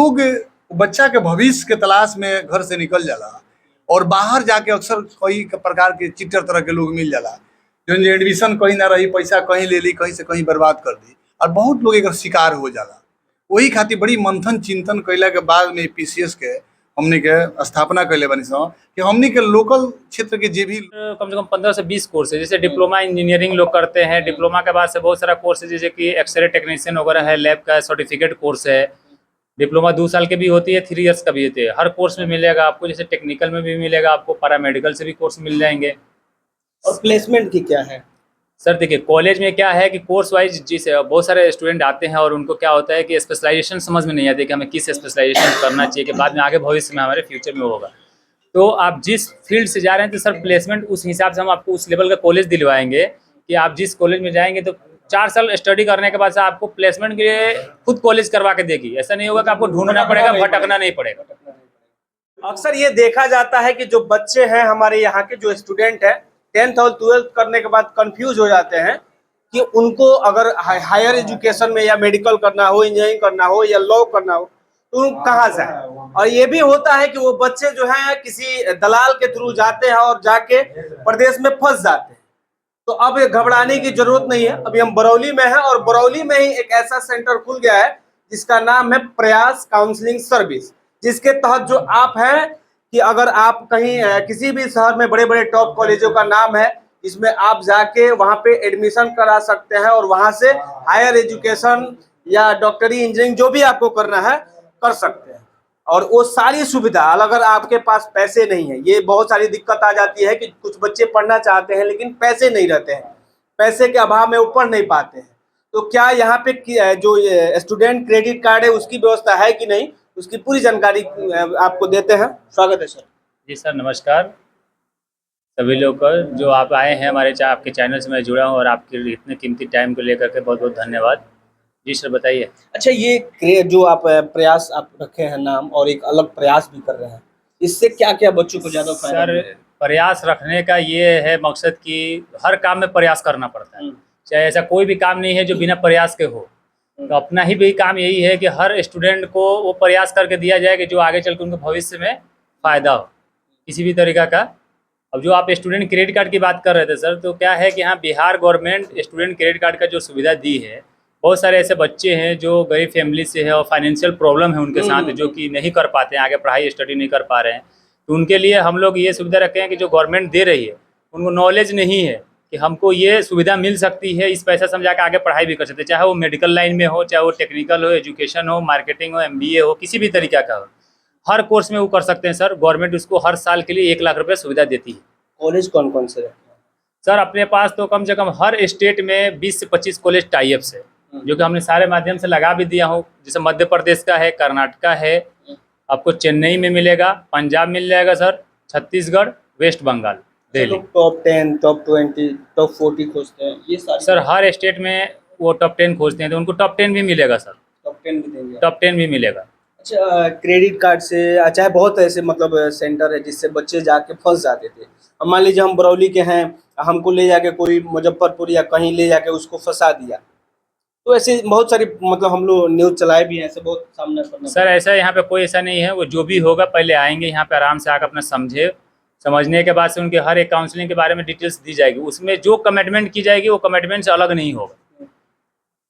लोग बच्चा के भविष्य के तलाश में घर से निकल जाला और बाहर जाके अक्सर कई प्रकार के चीटर तरह के लोग मिल जाला जो एडमिशन कहीं ना रही, पैसा कहीं ले ली, कहीं से कहीं बर्बाद कर दी और बहुत लोग एक शिकार हो जाला। वही खातिर बड़ी मंथन चिंतन कैला के बाद में पीसीएस के हमने के स्थापना कैले बनी सो कि हमने के लोकल क्षेत्र के जे भी कम से कम 15 से 20 कोर्स है। जैसे डिप्लोमा इंजीनियरिंग लोग करते हैं, डिप्लोमा के बाद से बहुत सारा कोर्स है, जैसे कि एक्सरे टेक्नीशियन वगैरह है, लैब का सर्टिफिकेट कोर्स है। डिप्लोमा 2 साल की भी होती है, 3 इयर्स का भी होती है। हर कोर्स में मिलेगा आपको, जैसे टेक्निकल में भी मिलेगा आपको, पैरामेडिकल से भी कोर्स मिल जाएंगे। और प्लेसमेंट की क्या है सर देखिए, कॉलेज में क्या है कि कोर्स वाइज जिस बहुत सारे स्टूडेंट आते हैं और उनको क्या होता है कि स्पेशलाइजेशन समझ में नहीं आती कि हमें किस स्पेशलाइजेशन करना चाहिए कि बाद में आगे भविष्य में हमारे फ्यूचर में होगा। तो आप जिस फील्ड से जा रहे हैं तो सर प्लेसमेंट उस हिसाब से हम आपको उस लेवल का कॉलेज दिलवाएंगे कि आप जिस कॉलेज में जाएंगे तो 4 साल स्टडी करने के बाद से आपको प्लेसमेंट के लिए खुद कॉलेज करवा के देगी। ऐसा नहीं होगा कि आपको ढूंढना पड़ेगा, भटकना नहीं पड़ेगा। अक्सर ये देखा जाता है कि जो बच्चे हैं हमारे यहाँ के, जो स्टूडेंट है 10th और 12th करने के बाद कंफ्यूज हो जाते हैं कि उनको अगर हायर एजुकेशन में या मेडिकल करना हो, इंजीनियरिंग करना हो या लॉ करना हो तो कहाँ जाए। और ये भी होता है कि वो बच्चे जो हैं किसी दलाल के थ्रू जाते हैं और जाके प्रदेश में फंस जाते हैं। तो अब घबराने की जरूरत नहीं है। अभी हम बरौली में हैं और बरौली में ही एक ऐसा सेंटर खुल गया है जिसका नाम है प्रयास काउंसलिंग सर्विस, जिसके तहत जो आप हैं कि अगर आप कहीं किसी भी शहर में बड़े बड़े टॉप कॉलेजों का नाम है, इसमें आप जाके वहां पे एडमिशन करा सकते हैं और वहां से हायर एजुकेशन या डॉक्टरी, इंजीनियरिंग जो भी आपको करना है कर सकते हैं। और वो सारी सुविधा, अगर आपके पास पैसे नहीं है, ये बहुत सारी दिक्कत आ जाती है कि कुछ बच्चे पढ़ना चाहते हैं लेकिन पैसे नहीं रहते हैं, पैसे के अभाव में वो पढ़ नहीं पाते हैं। तो क्या यहाँ पे जो स्टूडेंट क्रेडिट कार्ड है उसकी व्यवस्था है कि नहीं, उसकी पूरी जानकारी आपको देते हैं। स्वागत है सर। जी सर, नमस्कार सभी लोग का। जो आप आए हैं हमारे आपके चैनल से मैं जुड़ा हूँ और आपके इतने कीमती टाइम को लेकर के बहुत बहुत धन्यवाद। जी सर बताइए। अच्छा, ये जो आप प्रयास आप रखे हैं नाम, और एक अलग प्रयास भी कर रहे हैं, इससे क्या क्या बच्चों को ज्यादा फायदा सर प्रयास रखने का ये है मकसद कि हर काम में प्रयास करना पड़ता है, चाहे ऐसा कोई भी काम नहीं है जो बिना प्रयास के हो। तो अपना ही भी काम यही है कि हर स्टूडेंट को वो प्रयास करके दिया जाए कि जो आगे चल के उनको भविष्य में फ़ायदा हो किसी भी तरीका का। अब जो आप स्टूडेंट क्रेडिट कार्ड की बात कर रहे थे सर, तो क्या है कि यहाँ Bihar government student credit card का जो सुविधा दी है, बहुत सारे ऐसे बच्चे हैं जो गरीब फैमिली से है और फाइनेंशियल प्रॉब्लम है उनके साथ, जो कि नहीं कर पाते हैं, आगे पढ़ाई स्टडी नहीं कर पा रहे हैं। तो उनके लिए हम लोग ये सुविधा रखे हैं कि जो गवर्नमेंट दे रही है उनको नॉलेज नहीं है कि हमको ये सुविधा मिल सकती है, इस पैसा समझा के आगे पढ़ाई भी कर सकते हैं, चाहे वो मेडिकल लाइन में हो, चाहे वो टेक्निकल हो, एजुकेशन हो, मार्केटिंग हो, MBA हो, किसी भी तरीका का हो, हर कोर्स में वो कर सकते हैं सर। गवर्नमेंट उसको हर साल के लिए 1 लाख रुपये सुविधा देती है। कॉलेज कौन कौन से है सर? अपने पास तो कम से कम हर स्टेट में 20 से 25 कॉलेज टाइप्स है, जो कि हमने सारे माध्यम से लगा भी दिया हूँ। जैसे मध्य प्रदेश का है, कर्नाटक है, आपको चेन्नई में मिलेगा, पंजाब मिल जाएगा sir, Chhattisgarh, West Bengal, Delhi. Top 10, top 20, top 40 खोजते हैं ये सारी सर हर स्टेट में वो टॉप 10 खोजते हैं, तो उनको टॉप 10 भी मिलेगा सर, टॉप 10 भी देंगे। टॉप 10 भी मिलेगा। अच्छा, क्रेडिट कार्ड से चाहे बहुत ऐसे मतलब सेंटर है जिससे बच्चे जाके फंस जाते थे। अब मान लीजिए हम बरौली के हैं, हमको ले जाके कोई मुजफ्फरपुर या कहीं ले जाके उसको फंसा दिया, तो ऐसे बहुत सारी मतलब हम लोग न्यूज़ चलाए भी हैं, ऐसे बहुत सामना करना। सर ऐसा यहाँ पे कोई ऐसा नहीं है, वो जो भी होगा पहले आएंगे यहाँ पे आराम से आकर अपना समझने के बाद से उनके हर एक काउंसलिंग के बारे में डिटेल्स दी जाएगी। उसमें जो कमिटमेंट की जाएगी वो कमिटमेंट से अलग नहीं होगा,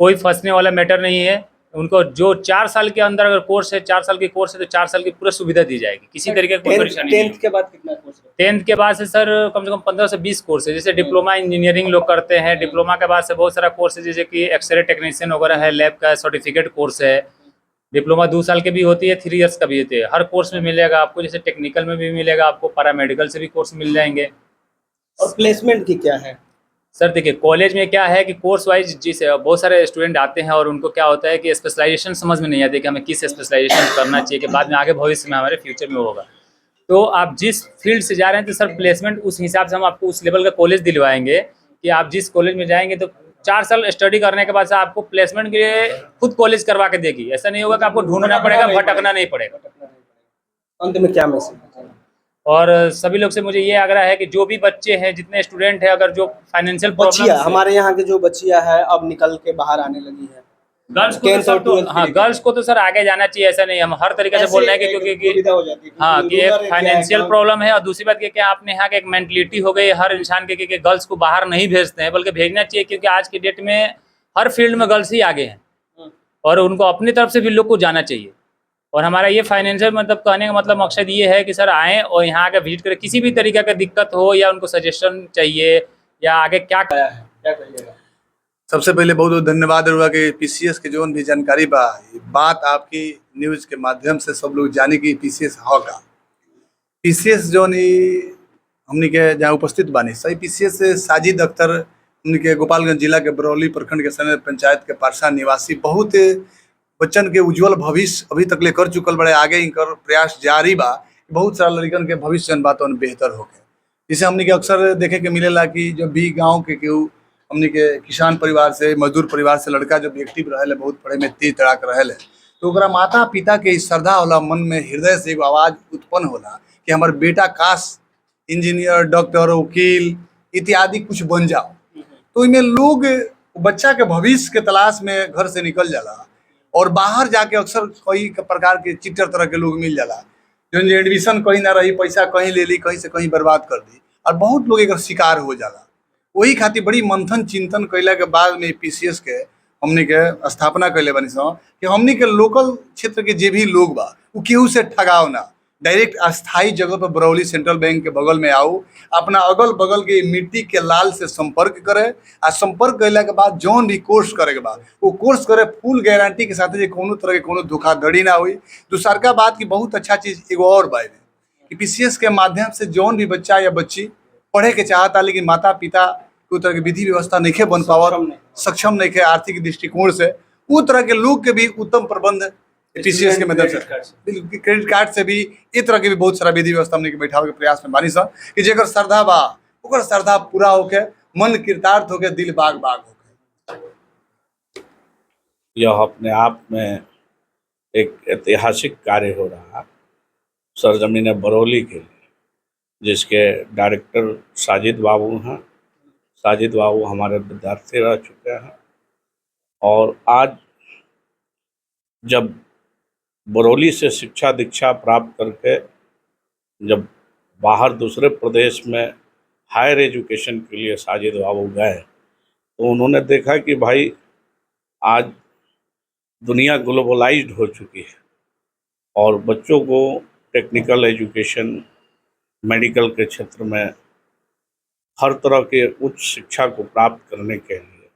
कोई फंसने वाला मैटर नहीं है। उनको जो 4 साल के अंदर अगर कोर्स है, 4 साल की कोर्स है तो 4 साल की पूरी सुविधा दी जाएगी, किसी तरीके की कोई परेशानी नहीं। 10th के बाद कितना कोर्स है? 10th के बाद से सर कम से कम 15 से 20 कोर्स है। जैसे डिप्लोमा इंजीनियरिंग लोग करते हैं, डिप्लोमा के बाद से बहुत सारा कोर्स है, जैसे कि एक्सरे टेक्नीशियन वगैरह है, लैब का सर्टिफिकेट कोर्स है। डिप्लोमा 2 साल की भी होती है, 3 इयर्स का भी होती है। हर कोर्स में मिलेगा आपको, जैसे टेक्निकल में भी मिलेगा आपको, पैरामेडिकल से भी कोर्स मिल जाएंगे। और प्लेसमेंट की क्या है सर देखिए, कॉलेज में क्या है कि कोर्स वाइज जिस बहुत सारे स्टूडेंट आते हैं और उनको क्या होता है कि स्पेशलाइजेशन समझ में नहीं आती कि हमें किस स्पेशलाइजेशन करना चाहिए कि बाद में आगे भविष्य में हमारे फ्यूचर में होगा। तो आप जिस फील्ड से जा रहे हैं तो सर प्लेसमेंट उस हिसाब से हम आपको उस लेवल का कॉलेज दिलवाएंगे कि आप जिस कॉलेज में जाएंगे तो 4 साल स्टडी करने के बाद से आपको प्लेसमेंट के लिए खुद कॉलेज करवा के देगी। ऐसा नहीं होगा कि आपको ढूंढना पड़ेगा, भटकना नहीं पड़ेगा। अंत में क्या मैसेज? और सभी लोग से मुझे ये आग्रह है कि जो भी बच्चे हैं, जितने स्टूडेंट हैं, अगर जो फाइनेंशियल प्रॉब्लम, हमारे यहाँ के जो बच्चियाँ है अब निकल के बाहर आने लगी है, गर्ल्स को तो 10th और सर तो 12th हाँ, के लिए। गर्ल्स को तो सर आगे जाना चाहिए, ऐसा नहीं, हम हर तरीके से बोल रहे हैं कि क्योंकि सुविधा हो जाती है, हाँ, कि एक rural area है, फाइनेंशियल गाँव- प्रॉब्लम है, और दूसरी बात क्या आपने यहाँ की एक मेंटलिटी हो गई हर इंसान के कि गर्ल्स को बाहर नहीं भेजते हैं, बल्कि भेजना चाहिए, क्योंकि आज की डेट में हर फील्ड में गर्ल्स ही आगे हैं, और उनको अपनी तरफ से भी लोग को जाना चाहिए। और हमारा ये फाइनेंशियल मतलब कहने का मतलब मकसद ये है कि सर आएँ और यहाँ आके विजिट करें, किसी भी तरीके का दिक्कत हो या उनको सजेशन चाहिए या आगे क्या क्या कहिएगा? सबसे पहले बहुत बहुत धन्यवाद रहुआ कि पीसीएस के जोन भी जानकारी बा, ये बात आपकी न्यूज के माध्यम से सब लोग जाने की पीसीएस हो का। पीसीएस जोन ही हमनी के जहाँ उपस्थित बानी सही पीसीएस से साजिद अख्तर हमनी के गोपालगंज जिला के बरौली प्रखंड के सने पंचायत के पारसा निवासी बहुत बच्चन के उज्जवल भविष्य अभी तक ले कर चुकल बड़े, आगे इनकर प्रयास जारी बा, बहुत सारा लड़कन के भविष्य जन बात बेहतर होके। जिसे हमनी के अक्सर देखे के मिलेला कि जब भी गांव के केहू हमनी के किसान परिवार से मजदूर परिवार से लड़का जब एक्टिव रहे बहुत पढ़े में तेज तड़ाक रहे तो ओकरा माता पिता के इस श्रद्धा होला, मन में हृदय से एगो आवाज उत्पन्न होला कि हमार बेटा काश इंजीनियर डॉक्टर वकील इत्यादि कुछ बन जाओ। तो इनमें लोग बच्चा के भविष्य के तलाश में घर से निकल जाला और बाहर जाके अक्सर कई प्रकार के चिट्टर तरह के लोग मिल जाला, जो एडमिशन कहीं ना रही, पैसा कहीं ले ली, कहीं से कहीं बर्बाद कर दी, और बहुत लोग एक शिकार हो जाला। वही खातिर बड़ी मंथन चिंतन कैला के बाद में पीसीएस के हमनी के स्थापना कैले बनी सो कि हमनी के लोकल क्षेत्र के जे भी लोग बा वो केहू से ठगाव ना, डायरेक्ट अस्थायी जगह पर बरौली सेंट्रल बैंक के बगल में आओ, अपना अगल बगल के मिट्टी के लाल से संपर्क करे, आ संपर्क कैला के बाद जौन भी कोर्स करे के बाद वो कोर्स करे फुल गारंटी के साथ, कोनो तरह के कोनो धोखाधड़ी ना हुई। दूसरा बात की बहुत अच्छा चीज एगो और बा कि पीसीएस के माध्यम से जौन भी बच्चा या बच्ची पढ़े के चाहता लेकिन माता पिता कोई तरह के विधि व्यवस्था नहीं बन पावत, सक्षम नहीं है आर्थिक दृष्टिकोण से, वो तरह के लोग के भी उत्तम प्रबंध पीसीएस के मदद से, क्रेडिट कार्ड से भी इस तरह के भी बहुत सारा विधि व्यवस्था हमने बैठावे के प्रयास में बानी सन कि जेकर श्रद्धा बा ओकर श्रद्धा पूरा होके, मन कृतार्थ होके, दिल बाग बाग होके। यह अपने आप में एक ऐतिहासिक कार्य हो रहा सरजमीन बरौली के लिए, जिसके डायरेक्टर साजिद बाबू हैं। साजिद बाबू हमारे विद्यार्थी रह चुके हैं, और आज जब बरौली से शिक्षा दीक्षा प्राप्त करके जब बाहर दूसरे प्रदेश में हायर एजुकेशन के लिए साजिद बाबू गए तो उन्होंने देखा कि भाई आज दुनिया ग्लोबलाइज्ड हो चुकी है और बच्चों को टेक्निकल एजुकेशन, मेडिकल के क्षेत्र में हर तरह के उच्च शिक्षा को प्राप्त करने के लिए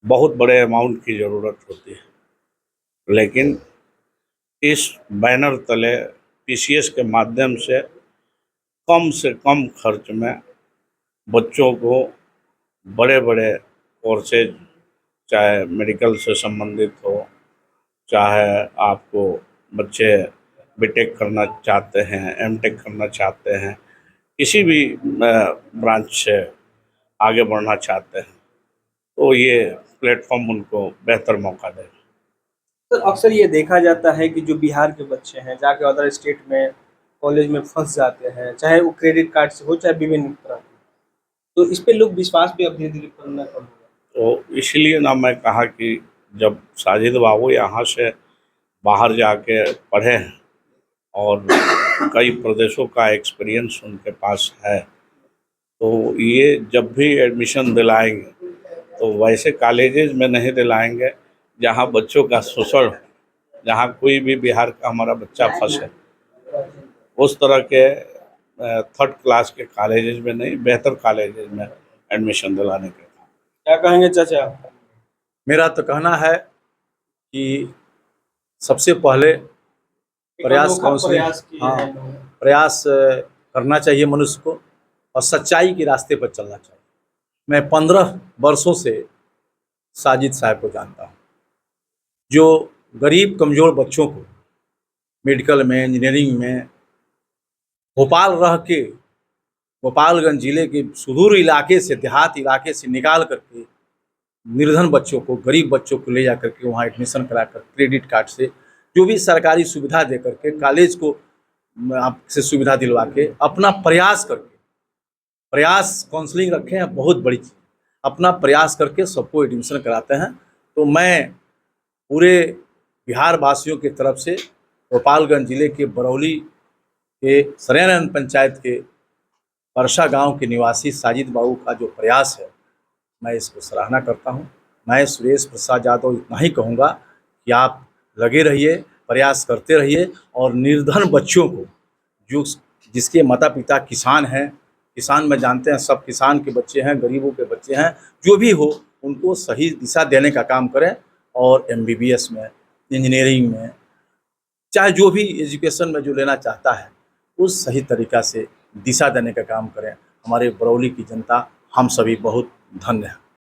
बहुत बड़े अमाउंट की ज़रूरत होती है, लेकिन इस बैनर तले पीसीएस के माध्यम से कम खर्च में बच्चों को बड़े बड़े कोर्सेज, चाहे मेडिकल से संबंधित हो, चाहे आपको बच्चे बीटेक करना चाहते हैं, एमटेक करना चाहते हैं, किसी भी ब्रांच से आगे बढ़ना चाहते हैं, तो ये प्लेटफॉर्म उनको बेहतर मौका देगा। तो अक्सर ये देखा जाता है कि जो बिहार के बच्चे हैं जाके अदर स्टेट में कॉलेज में फंस जाते हैं, चाहे वो क्रेडिट कार्ड से हो चाहे विभिन्न तरह के, तो इस पे लोग विश्वास भी अब धीरे धीरे करना कम होगा। तो इसलिए ना मैं कहा कि जब साजिद बाबू यहाँ से बाहर जाके पढ़े हैं और कई प्रदेशों का एक्सपीरियंस उनके पास है, तो ये जब भी एडमिशन दिलाएंगे तो वैसे कॉलेजेस में नहीं दिलाएंगे जहाँ बच्चों का शोषण, जहाँ कोई भी बिहार का हमारा बच्चा फंसे, उस तरह के थर्ड क्लास के कॉलेजेस में नहीं, बेहतर कॉलेजेस में एडमिशन दिलाने के काम। क्या कहेंगे चाचा? मेरा तो कहना है कि सबसे पहले प्रयास काउंसलिंग, हाँ, प्रयास करना चाहिए मनुष्य को और सच्चाई के रास्ते पर चलना चाहिए। मैं 15 वर्षों से साजिद साहब को जानता हूँ, जो गरीब कमज़ोर बच्चों को मेडिकल में, इंजीनियरिंग में भोपाल रह के, गोपालगंज जिले के सुदूर इलाके से, देहात इलाके से निकाल करके निर्धन बच्चों को, गरीब बच्चों को ले जा करके वहाँ एडमिशन कराकर क्रेडिट कार्ड से जो भी सरकारी सुविधा दे करके, कॉलेज को आपसे सुविधा दिलवा के, अपना प्रयास करके, प्रयास काउंसलिंग रखे हैं बहुत बड़ी चीज़, अपना प्रयास करके सबको एडमिशन कराते हैं। तो मैं पूरे बिहार वासियों की तरफ से गोपालगंज जिले के बरौली के सरेआनंद पंचायत के परसा गांव के निवासी साजिद बाबू का जो प्रयास है, मैं इसको सराहना करता हूं। मैं सुरेश प्रसाद यादव इतना ही कहूँगा कि आप लगे रहिए, प्रयास करते रहिए और निर्धन बच्चों को, जो जिसके माता पिता किसान हैं, किसान में जानते हैं सब किसान के बच्चे हैं, गरीबों के बच्चे हैं, जो भी हो उनको सही दिशा देने का काम करें और MBBS में, इंजीनियरिंग में, चाहे जो भी एजुकेशन में जो लेना चाहता है उस सही तरीक़ा से दिशा देने का काम करें। हमारे बरौली की जनता हम सभी बहुत धन्य हैं।